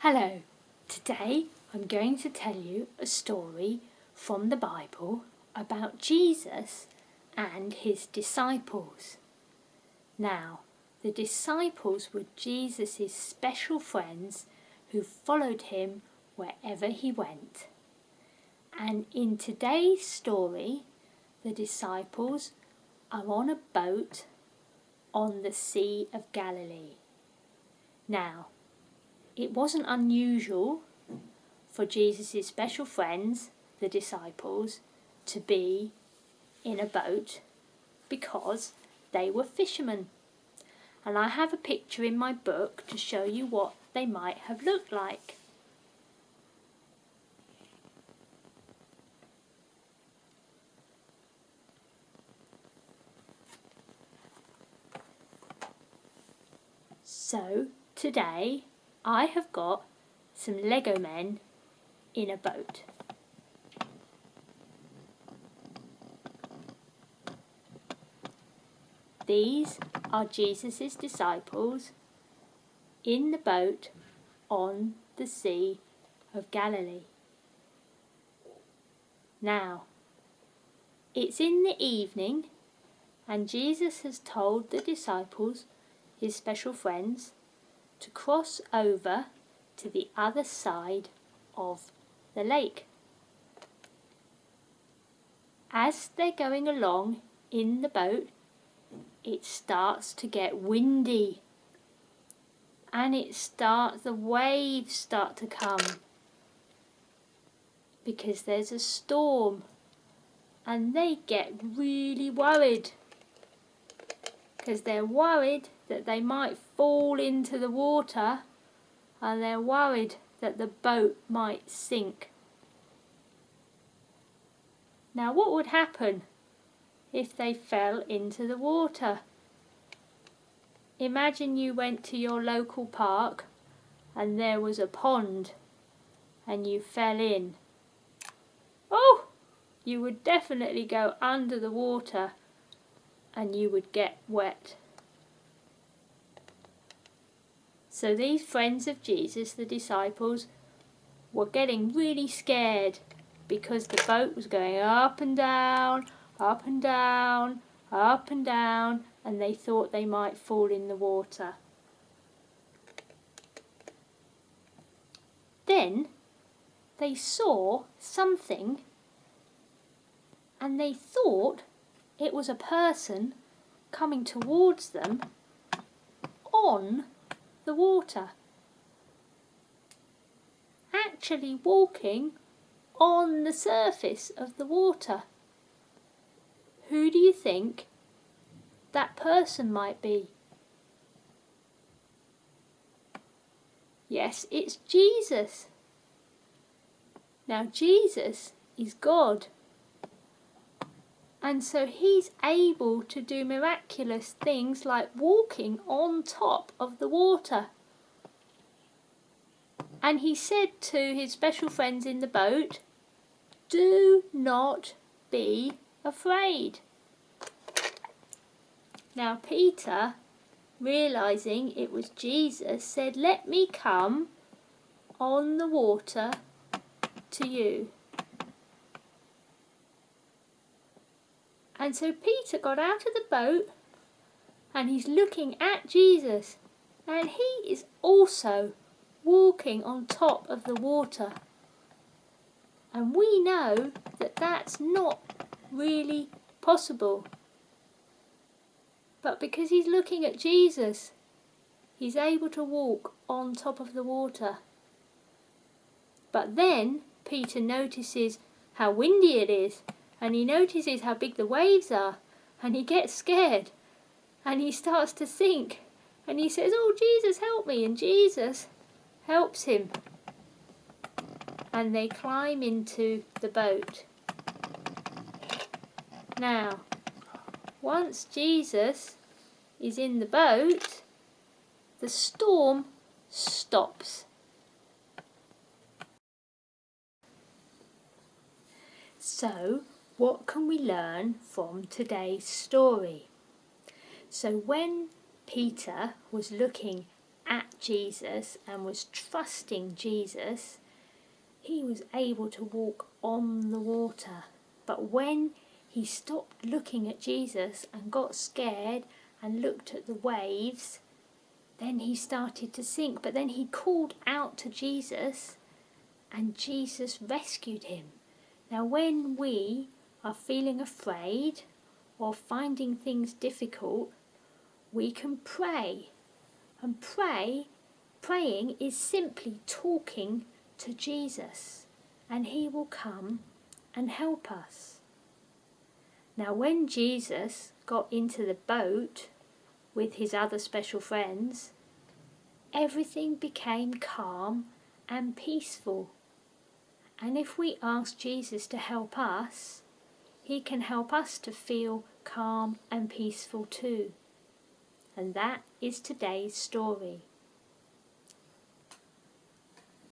Hello, today I'm going to tell you a story from the Bible about Jesus and his disciples. Now, the disciples were Jesus' special friends who followed him wherever he went. And in today's story, the disciples are on a boat on the Sea of Galilee. Now, it wasn't unusual for Jesus' special friends, the disciples, to be in a boat because they were fishermen. And I have a picture in my book to show you what they might have looked like. So today I have got some Lego men in a boat. These are Jesus' disciples in the boat on the Sea of Galilee. Now, it's in the evening and Jesus has told the disciples, his special friends, to cross over to the other side of the lake. As they're going along in the boat, it starts to get windy and the waves start to come because there's a storm, and they get really worried because they're worried that they might fall into the water, and they're worried that the boat might sink. Now, what would happen if they fell into the water? Imagine you went to your local park and there was a pond and you fell in. Oh, you would definitely go under the water and you would get wet. So these friends of Jesus, the disciples, were getting really scared because the boat was going up and down, up and down, up and down, and they thought they might fall in the water. Then they saw something and they thought it was a person coming towards them on the water, actually walking on the surface of the water. Who do you think that person might be? Yes, it's Jesus. Now, Jesus is God, and so he's able to do miraculous things like walking on top of the water. And he said to his special friends in the boat, "Do not be afraid." Now Peter, realizing it was Jesus, said, "Let me come on the water to you." And so Peter got out of the boat and he's looking at Jesus, and he is also walking on top of the water. And we know that that's not really possible. But because he's looking at Jesus, he's able to walk on top of the water. But then Peter notices how windy it is, and he notices how big the waves are, and he gets scared and he starts to sink, and he says, "Oh, Jesus, help me," and Jesus helps him, and they climb into the boat. Now, once Jesus is in the boat, the storm stops. So, what can we learn from today's story? So when Peter was looking at Jesus and was trusting Jesus, he was able to walk on the water. But when he stopped looking at Jesus and got scared and looked at the waves, then he started to sink. But then he called out to Jesus and Jesus rescued him. Now when we are feeling afraid or finding things difficult, we can pray. And praying is simply talking to Jesus, and he will come and help us. Now when Jesus got into the boat with his other special friends, everything became calm and peaceful. And if we ask Jesus to help us, he can help us to feel calm and peaceful too. And that is today's story.